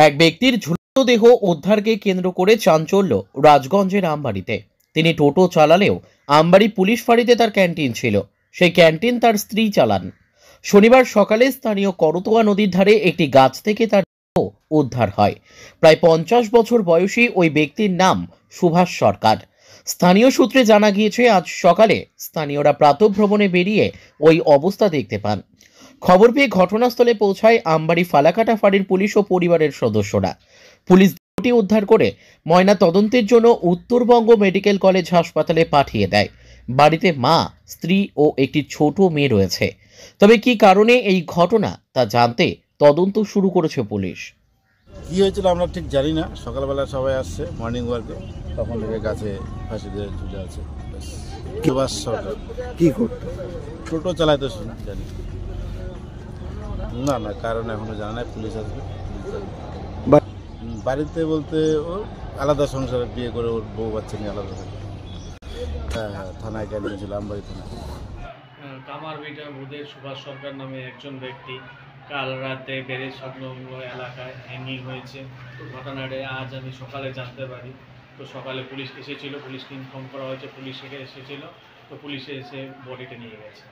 এক ব্যক্তির ঝুলন্ত দেহ উদ্ধারকে কেন্দ্র করে চাঞ্চল্য রাজগঞ্জের আমবাড়িতে। তিনি টোটো চালালেও আমবাড়ি পুলিশ ফাঁড়িতে তার ক্যান্টিন ছিল। সেই ক্যান্টিন তার স্ত্রী চালান। শনিবার সকালে স্থানীয় করতোয়া নদীর ধারে একটি গাছ থেকে তার দেহ উদ্ধার হয়। প্রায় 50 বছর বয়সী ওই ব্যক্তির নাম সুভাষ সরকার। স্থানীয় সূত্রে জানা গিয়েছে, আজ সকালে স্থানীয়রা প্রাতঃভ্রমণে বেরিয়ে ওই অবস্থা দেখতে পান। খবর পেয়ে ঘটনাস্থলে পৌঁছায় আমবাড়ি ফালাকাটা ফাঁড়ির পুলিশ ও পরিবারের সদস্যরা। পুলিশ দেহটি উদ্ধার করে ময়না তদন্তের জন্য উত্তরবঙ্গ মেডিকেল কলেজ হাসপাতালে পাঠিয়ে দেয়। বাড়িতে মা, স্ত্রী ও একটি ছোট মেয়ে রয়েছে। তবে কি কারণে এই ঘটনা তা জানতে তদন্ত শুরু করেছে পুলিশ। কি হয়েছিল আমরা ঠিক জানি না। সকালবেলা সবাই আসছে মর্নিং ওয়ার্কে, তখন থেকে গাছে ফাঁসি দিয়ে ঝুলে আছে। সুভাষ সরকার কি করতো? টোটো চালাইতে জানি না। না কারণ এখনো জানা নাই, পুলিশ আসবে। বাড়িতে বলতে ও আলাদা সংসারে বিয়ে করে ওর বউ বাচ্চা নিয়ে আলাদা থাকে। হ্যাঁ, থানায় ক্যান্টিন ছিল, আমবাড়ি থানায়। কামারভিটা বুধের সুভাষ সরকার নামে একজন ব্যক্তি কাল রাতে ব্যারেজ সংলগ্ন এলাকায় হ্যাঙ্গিং হয়েছে। তো ঘটনাটা আজ আমি সকালে জানতে পারি। তো সকালে পুলিশ এসেছিল, পুলিশকে ইনফর্ম করা হয়েছে, পুলিশ এসেছিল। তো পুলিশে এসে বডিটা নিয়ে গেছে।